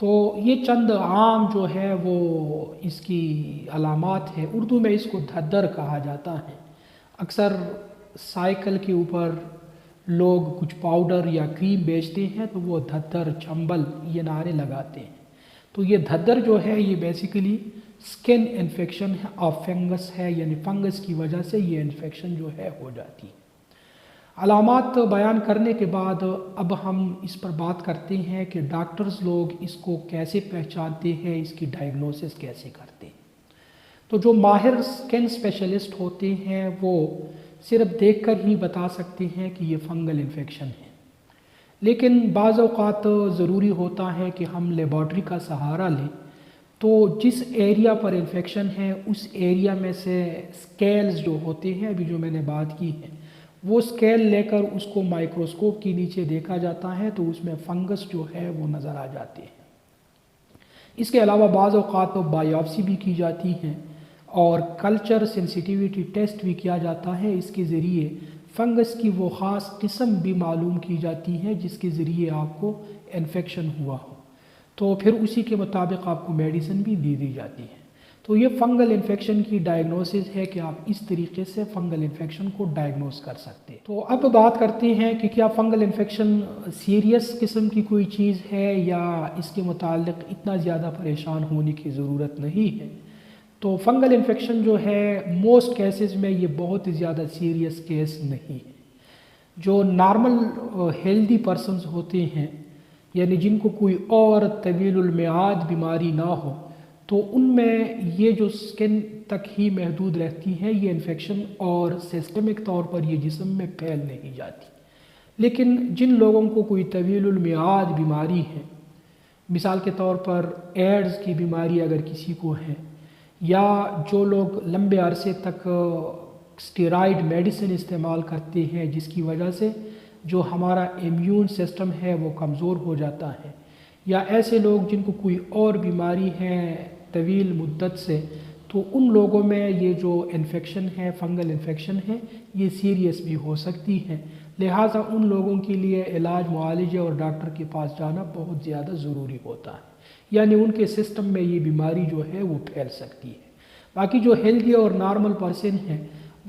تو یہ چند عام جو ہے وہ اس کی علامات ہے. اردو میں اس کو دھدر کہا جاتا ہے. اکثر سائیکل کے اوپر لوگ کچھ پاؤڈر یا کریم بیچتے ہیں تو وہ دھدر، چنبل یہ نعرے لگاتے ہیں. تو یہ دھدر جو ہے یہ بیسیکلی سکن انفیکشن آف فنگس ہے، یعنی فنگس کی وجہ سے یہ انفیکشن جو ہے ہو جاتی ہے. علامات بیان کرنے کے بعد اب ہم اس پر بات کرتے ہیں کہ ڈاکٹرز لوگ اس کو کیسے پہچانتے ہیں، اس کی ڈائگنوسس کیسے کرتے ہیں. تو جو ماہر اسکن اسپیشلسٹ ہوتے ہیں وہ صرف دیکھ کر ہی بتا سکتے ہیں کہ یہ فنگل انفیکشن ہے، لیکن بعض اوقات ضروری ہوتا ہے کہ ہم لیبارٹری کا سہارا لیں. تو جس ایریا پر انفیکشن ہے اس ایریا میں سے اسکیلز جو ہوتے ہیں، ابھی جو میں نے بات کی ہے، وہ اسکیل لے کر اس کو مائکروسکوپ کے نیچے دیکھا جاتا ہے تو اس میں فنگس جو ہے وہ نظر آ جاتے ہیں. اس کے علاوہ بعض اوقات بایوپسی بھی کی جاتی ہے اور کلچر سینسیٹیویٹی ٹیسٹ بھی کیا جاتا ہے. اس کے ذریعے فنگس کی وہ خاص قسم بھی معلوم کی جاتی ہے جس کے ذریعے آپ کو انفیکشن ہوا ہو، تو پھر اسی کے مطابق آپ کو میڈیسن بھی دی جاتی ہے. تو یہ فنگل انفیکشن کی ڈائگنوسس ہے کہ آپ اس طریقے سے فنگل انفیکشن کو ڈائگنوز کر سکتے ہیں. تو اب بات کرتے ہیں کہ کیا فنگل انفیکشن سیریس قسم کی کوئی چیز ہے یا اس کے متعلق اتنا زیادہ پریشان ہونے کی ضرورت نہیں ہے. تو فنگل انفیکشن جو ہے موسٹ کیسز میں یہ بہت زیادہ سیریس کیس نہیں ہے. جو نارمل ہیلدی پرسنز ہوتے ہیں، یعنی جن کو کوئی اور طویل المیعاد بیماری نہ ہو، تو ان میں یہ جو سکن تک ہی محدود رہتی ہے یہ انفیکشن، اور سسٹمک طور پر یہ جسم میں پھیل نہیں جاتی. لیکن جن لوگوں کو کوئی طویل المیعاد بیماری ہے، مثال کے طور پر ایڈز کی بیماری اگر کسی کو ہے، یا جو لوگ لمبے عرصے تک اسٹیرائڈ میڈیسن استعمال کرتے ہیں جس کی وجہ سے جو ہمارا امیون سسٹم ہے وہ کمزور ہو جاتا ہے، یا ایسے لوگ جن کو کوئی اور بیماری ہے طویل مدت سے، تو ان لوگوں میں یہ جو انفیکشن ہے، فنگل انفیکشن ہے، یہ سیریس بھی ہو سکتی ہے. لہٰذا ان لوگوں کے لیے علاج، معالجے اور ڈاکٹر کے پاس جانا بہت زیادہ ضروری ہوتا ہے، یعنی ان کے سسٹم میں یہ بیماری جو ہے وہ پھیل سکتی ہے. باقی جو ہیلدی اور نارمل پرسن ہیں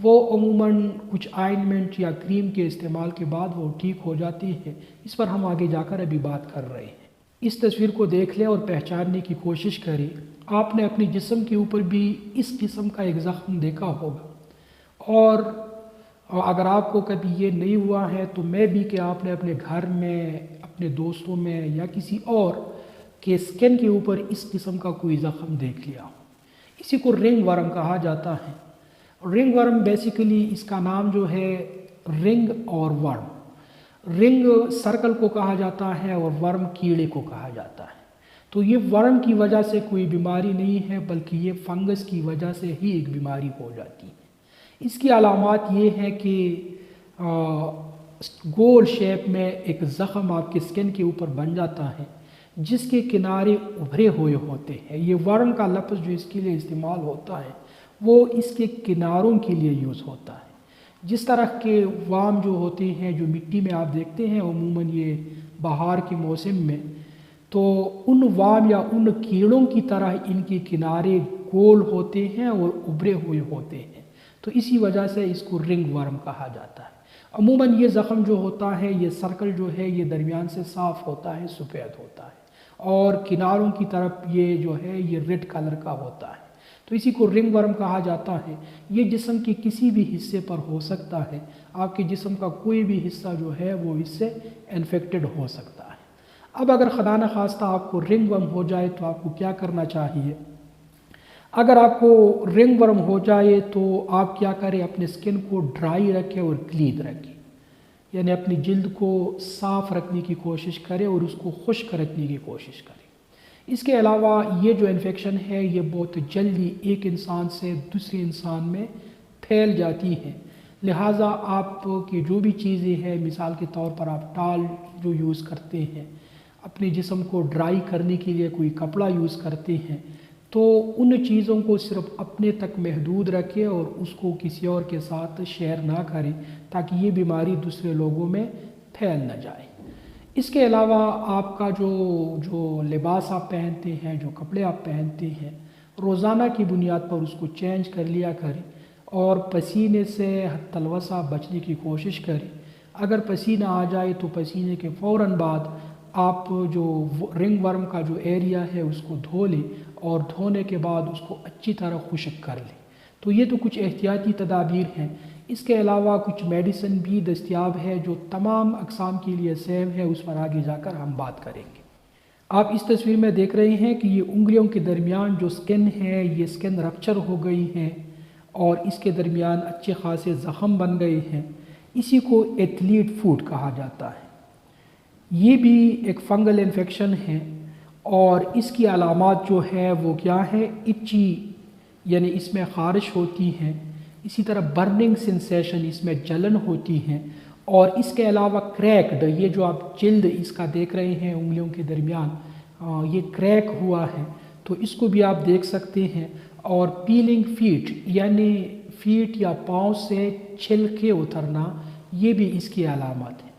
وہ عموماً کچھ آئنمنٹ یا کریم کے استعمال کے بعد وہ ٹھیک ہو جاتی ہیں. اس پر ہم آگے جا کر ابھی بات کر رہے ہیں. اس تصویر کو دیکھ لیں اور پہچاننے کی کوشش کریں. آپ نے اپنے جسم کے اوپر بھی اس قسم کا ایک زخم دیکھا ہوگا، اور اگر آپ کو کبھی یہ نہیں ہوا ہے تو میں بھی کہ آپ نے اپنے گھر میں، اپنے دوستوں میں یا کسی اور کے سکن کے اوپر اس قسم کا کوئی زخم دیکھ لیا ہو. اسی کو رنگ ورم کہا جاتا ہے. رنگ ورم بیسیکلی اس کا نام جو ہے رنگ اور ورم. رنگ سرکل کو کہا جاتا ہے اور ورم کیڑے کو کہا جاتا ہے. تو یہ ورم کی وجہ سے کوئی بیماری نہیں ہے بلکہ یہ فنگس کی وجہ سے ہی ایک بیماری ہو جاتی ہے. اس کی علامات یہ ہے کہ گول شیپ میں ایک زخم آپ کے سکن کے اوپر بن جاتا ہے جس کے کنارے ابھرے ہوئے ہوتے ہیں. یہ ورم کا لفظ جو اس کے لیے استعمال ہوتا ہے وہ اس کے کناروں کے لیے یوز ہوتا ہے. جس طرح کے وام جو ہوتے ہیں جو مٹی میں آپ دیکھتے ہیں عموماً یہ بہار کے موسم میں، تو ان وام یا ان کیڑوں کی طرح ان کے کنارے گول ہوتے ہیں اور ابھرے ہوئے ہوتے ہیں. تو اسی وجہ سے اس کو رنگ ورم کہا جاتا ہے. عموماً یہ زخم جو ہوتا ہے، یہ سرکل جو ہے یہ درمیان سے صاف ہوتا ہے، سفید ہوتا ہے، اور کناروں کی طرف یہ جو ہے یہ ریڈ کلر کا ہوتا ہے. تو اسی کو رنگ ورم کہا جاتا ہے. یہ جسم کے کسی بھی حصے پر ہو سکتا ہے. آپ کے جسم کا کوئی بھی حصہ جو ہے وہ اس سے انفیکٹڈ ہو سکتا ہے. اب اگر خدا نخواستہ آپ کو رنگ ورم ہو جائے تو آپ کو کیا کرنا چاہیے؟ اگر آپ کو رنگ ورم ہو جائے تو آپ کیا کریں؟ اپنے سکن کو ڈرائی رکھیں اور کلین رکھیں، یعنی اپنی جلد کو صاف رکھنے کی کوشش کریں اور اس کو خشک رکھنے کی کوشش کریں. اس کے علاوہ یہ جو انفیکشن ہے یہ بہت جلدی ایک انسان سے دوسرے انسان میں پھیل جاتی ہے. لہٰذا آپ کی جو بھی چیزیں ہیں، مثال کے طور پر آپ ٹال جو یوز کرتے ہیں، اپنے جسم کو ڈرائی کرنے کے لیے کوئی کپڑا یوز کرتے ہیں، تو ان چیزوں کو صرف اپنے تک محدود رکھیں اور اس کو کسی اور کے ساتھ شیئر نہ کریں تاکہ یہ بیماری دوسرے لوگوں میں پھیل نہ جائے. اس کے علاوہ آپ کا جو لباس آپ پہنتے ہیں، جو کپڑے آپ پہنتے ہیں، روزانہ کی بنیاد پر اس کو چینج کر لیا کریں اور پسینے سے حتی الوسع بچنے کی کوشش کریں۔ اگر پسینہ آ جائے تو پسینے کے فوراً بعد آپ جو رنگ ورم کا جو ایریا ہے اس کو دھو لیں اور دھونے کے بعد اس کو اچھی طرح خشک کر لیں۔ تو یہ تو کچھ احتیاطی تدابیر ہیں۔ اس کے علاوہ کچھ میڈیسن بھی دستیاب ہے جو تمام اقسام کے لیے سیم ہے، اس پر آگے جا کر ہم بات کریں گے۔ آپ اس تصویر میں دیکھ رہے ہیں کہ یہ انگلیوں کے درمیان جو سکن ہے، یہ سکن رپچر ہو گئی ہے اور اس کے درمیان اچھے خاصے زخم بن گئے ہیں۔ اسی کو ایتھلیٹ فوٹ کہا جاتا ہے۔ یہ بھی ایک فنگل انفیکشن ہے اور اس کی علامات جو ہے وہ کیا ہے؟ اچی، یعنی اس میں خارش ہوتی ہے، اسی طرح برننگ سنسیشن، اس میں جلن ہوتی ہے، اور اس کے علاوہ کریکڈ، یہ جو آپ جلد اس کا دیکھ رہے ہیں انگلیوں کے درمیان یہ کریک ہوا ہے تو اس کو بھی آپ دیکھ سکتے ہیں، اور پیلنگ فیٹ، یعنی فیٹ یا پاؤں سے چھلکے اترنا، یہ بھی اس کی علامات ہیں۔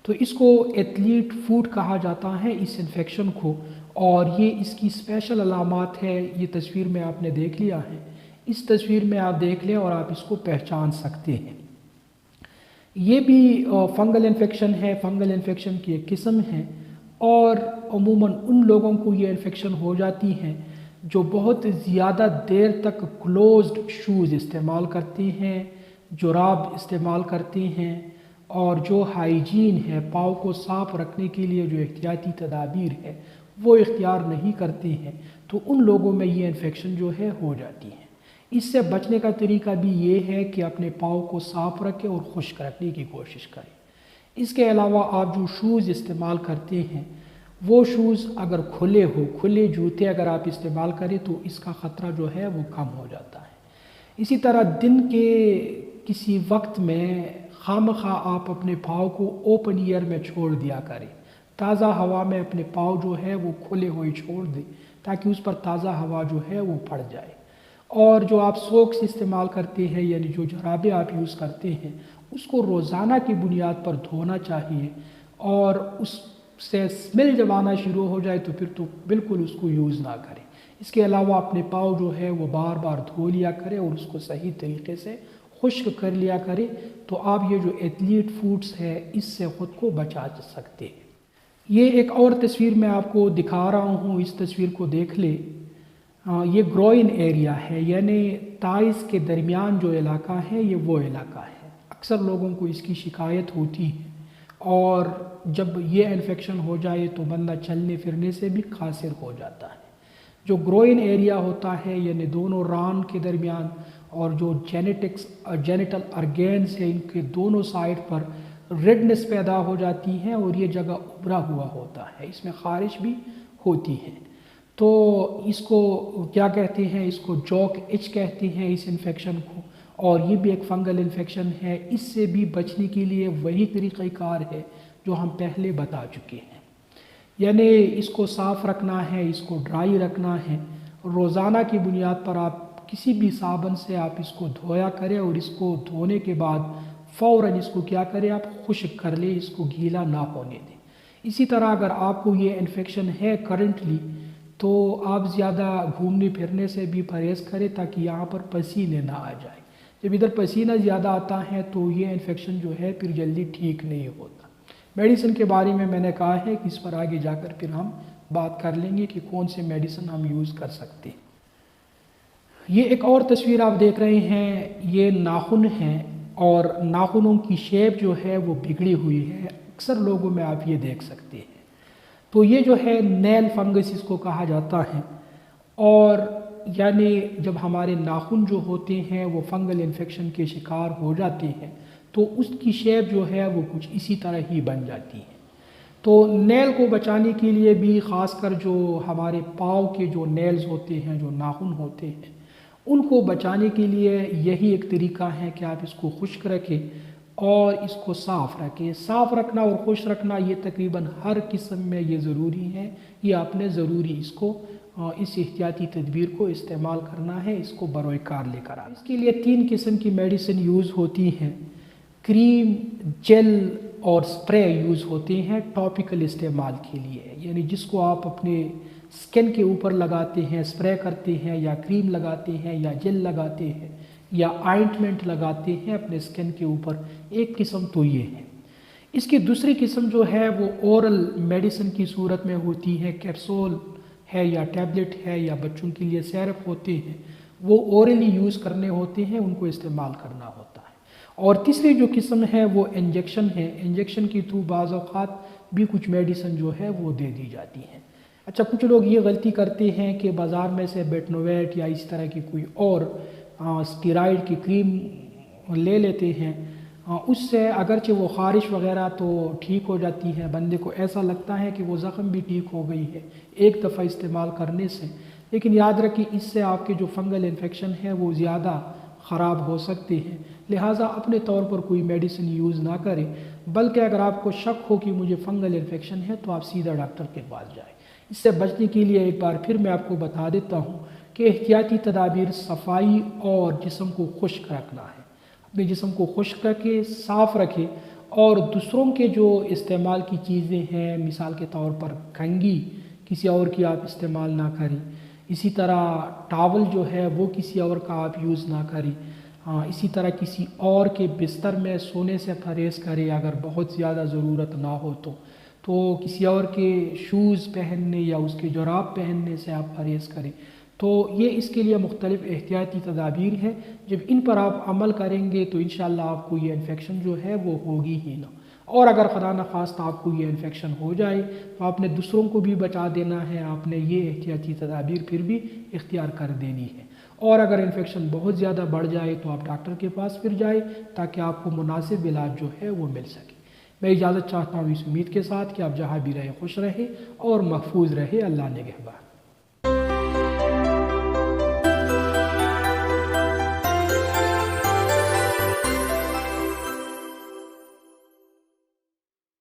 تو اس کو ایتھلیٹ فوٹ کہا جاتا ہے اس انفیکشن کو، اور یہ اس کی اسپیشل علامات ہے۔ یہ تصویر میں آپ نے دیکھ لیا ہے، اس تصویر میں آپ دیکھ لیں اور آپ اس کو پہچان سکتے ہیں۔ یہ بھی فنگل انفیکشن ہے، فنگل انفیکشن کی ایک قسم ہے، اور عموماً ان لوگوں کو یہ انفیکشن ہو جاتی ہیں جو بہت زیادہ دیر تک کلوزڈ شوز استعمال کرتے ہیں، جراب استعمال کرتے ہیں، اور جو ہائیجین ہے، پاؤں کو صاف رکھنے کے لیے جو احتیاطی تدابیر ہے وہ اختیار نہیں کرتے ہیں، تو ان لوگوں میں یہ انفیکشن جو ہے ہو جاتی ہے۔ اس سے بچنے کا طریقہ بھی یہ ہے کہ اپنے پاؤں کو صاف رکھیں اور خشک رکھنے کی کوشش کریں۔ اس کے علاوہ آپ جو شوز استعمال کرتے ہیں وہ شوز اگر کھلے جوتے اگر آپ استعمال کریں تو اس کا خطرہ جو ہے وہ کم ہو جاتا ہے۔ اسی طرح دن کے کسی وقت میں خواہ آپ اپنے پاؤں کو اوپن ایئر میں چھوڑ دیا کریں، تازہ ہوا میں اپنے پاؤں جو ہے وہ کھلے ہوئے چھوڑ دیں تاکہ اس پر تازہ ہوا جو ہے وہ پڑ جائے۔ اور جو آپ سوکس استعمال کرتے ہیں، یعنی جو جرابیں آپ یوز کرتے ہیں، اس کو روزانہ کی بنیاد پر دھونا چاہیے، اور اس سے اسمیل جب آنا شروع ہو جائے تو پھر تو بالکل اس کو یوز نہ کریں۔ اس کے علاوہ اپنے پاؤں جو ہے وہ بار بار دھو لیا کریں اور اس کو صحیح طریقے سے خشک کر لیا کریں، تو آپ یہ جو ایتھلیٹ فوٹس ہے اس سے خود کو بچا سکتے ہیں۔ یہ ایک اور تصویر میں آپ کو دکھا رہا ہوں، اس تصویر کو دیکھ لیں۔ یہ گروئن ایریا ہے، یعنی تائز کے درمیان جو علاقہ ہے یہ وہ علاقہ ہے۔ اکثر لوگوں کو اس کی شکایت ہوتی ہے، اور جب یہ انفیکشن ہو جائے تو بندہ چلنے پھرنے سے بھی قاصر ہو جاتا ہے۔ جو گروئن ایریا ہوتا ہے، یعنی دونوں ران کے درمیان، اور جو جینیٹل ارگینز ہیں ان کے دونوں سائڈ پر ریڈنس پیدا ہو جاتی ہیں اور یہ جگہ ابھرا ہوا ہوتا ہے، اس میں خارش بھی ہوتی ہے۔ تو اس کو کیا کہتے ہیں؟ اس کو جوک ایچ کہتے ہیں اس انفیکشن کو، اور یہ بھی ایک فنگل انفیکشن ہے۔ اس سے بھی بچنے کے لیے وہی طریقہ کار ہے جو ہم پہلے بتا چکے ہیں، یعنی اس کو صاف رکھنا ہے، اس کو ڈرائی رکھنا ہے، روزانہ کی بنیاد پر آپ کسی بھی صابن سے آپ اس کو دھویا کریں، اور اس کو دھونے کے بعد فوراً اس کو کیا کریں؟ آپ خشک کر لیں، اس کو گیلا نہ ہونے دیں۔ اسی طرح اگر آپ کو یہ انفیکشن ہے کرنٹلی تو آپ زیادہ گھومنے پھرنے سے بھی پرہیز کریں تاکہ یہاں پر پسینے نہ آ جائیں۔ جب ادھر پسینہ زیادہ آتا ہے تو یہ انفیکشن جو ہے پھر جلدی ٹھیک نہیں ہوتا۔ میڈیسن کے بارے میں نے کہا ہے کہ اس پر آگے جا کر پھر ہم بات کر لیں گے کہ کون سے میڈیسن ہم یوز کر سکتے ہیں۔ یہ ایک اور تصویر آپ دیکھ رہے ہیں، یہ ناخن ہیں، اور ناخنوں کی شیپ جو ہے وہ بگڑی ہوئی ہے، اکثر لوگوں میں آپ یہ دیکھ سکتے ہیں۔ تو یہ جو ہے نیل فنگس اس کو کہا جاتا ہے، اور یعنی جب ہمارے ناخن جو ہوتے ہیں وہ فنگل انفیکشن کے شکار ہو جاتے ہیں تو اس کی شیپ جو ہے وہ کچھ اسی طرح ہی بن جاتی ہے۔ تو نیل کو بچانے کے لیے بھی خاص کر جو ہمارے پاؤں کے جو نیلز ہوتے ہیں، جو ناخن ہوتے ہیں، ان کو بچانے کے لیے یہی ایک طریقہ ہے کہ آپ اس کو خشک رکھیں اور اس کو صاف رکھیں۔ صاف رکھنا اور خشک رکھنا یہ تقریباً ہر قسم میں یہ ضروری ہے، یہ آپ نے ضروری اس احتیاطی تدبیر کو استعمال کرنا ہے، اس کو بروئے کار لے کر آنا۔ اس کے لیے 3 قسم کی میڈیسن یوز ہوتی ہیں، کریم، جیل اور سپرے یوز ہوتے ہیں ٹاپیکل استعمال کے لیے، یعنی جس کو آپ اپنے سکن کے اوپر لگاتے ہیں، سپرے کرتے ہیں یا کریم لگاتے ہیں یا جیل لگاتے ہیں یا آئنٹمنٹ لگاتے ہیں اپنے سکن کے اوپر، ایک قسم تو یہ ہے۔ اس کی دوسری قسم جو ہے وہ اورل میڈیسن کی صورت میں ہوتی ہے، کیپسول ہے یا ٹیبلٹ ہے یا بچوں کے لیے سیرپ ہوتے ہیں، وہ اورلی یوز کرنے ہوتے ہیں، ان کو استعمال کرنا ہوتا ہے۔ اور تیسری جو قسم ہے وہ انجیکشن ہے، انجیکشن کے تھرو بعض اوقات بھی کچھ میڈیسن جو ہے وہ دے دی جاتی ہیں۔ اچھا، کچھ لوگ یہ غلطی کرتے ہیں کہ بازار میں سے بیٹنوویٹ یا اس طرح کی کوئی اور اسٹیرائڈ کی کریم لے لیتے ہیں، اس سے اگرچہ وہ خارش وغیرہ تو ٹھیک ہو جاتی ہے، بندے کو ایسا لگتا ہے کہ وہ زخم بھی ٹھیک ہو گئی ہے ایک دفعہ استعمال کرنے سے، لیکن یاد رکھیں اس سے آپ کے جو فنگل انفیکشن ہے وہ زیادہ خراب ہو سکتے ہیں، لہٰذا اپنے طور پر کوئی میڈیسن یوز نہ کریں، بلکہ اگر آپ کو شک ہو کہ مجھے فنگل انفیکشن ہے تو آپ سیدھا ڈاکٹر کے پاس جائیں۔ اس سے بچنے کے لیے ایک بار پھر میں آپ کو بتا دیتا ہوں کہ احتیاطی تدابیر صفائی اور جسم کو خشک رکھنا ہے، اپنے جسم کو خشک رکھیں، صاف رکھیں، اور دوسروں کے جو استعمال کی چیزیں ہیں، مثال کے طور پر کنگھی کسی اور کی آپ استعمال نہ کریں، اسی طرح ٹاول جو ہے وہ کسی اور کا آپ یوز نہ کریں، اسی طرح کسی اور کے بستر میں سونے سے پرہیز کریں اگر بہت زیادہ ضرورت نہ ہو تو کسی اور کے شوز پہننے یا اس کے جراب پہننے سے آپ پرہیز کریں۔ تو یہ اس کے لیے مختلف احتیاطی تدابیر ہیں، جب ان پر آپ عمل کریں گے تو انشاءاللہ آپ کو یہ انفیکشن جو ہے وہ ہوگی ہی نہ، اور اگر خدا نخواستہ آپ کو یہ انفیکشن ہو جائے تو آپ نے دوسروں کو بھی بچا دینا ہے، آپ نے یہ احتیاطی تدابیر پھر بھی اختیار کر دینی ہے، اور اگر انفیکشن بہت زیادہ بڑھ جائے تو آپ ڈاکٹر کے پاس پھر جائیں تاکہ آپ کو مناسب علاج جو ہے وہ مل سکے۔ میں اجازت چاہتا ہوں اس امید کے ساتھ کہ آپ جہاں بھی رہے خوش رہے اور محفوظ رہے۔ اللہ نگہبان۔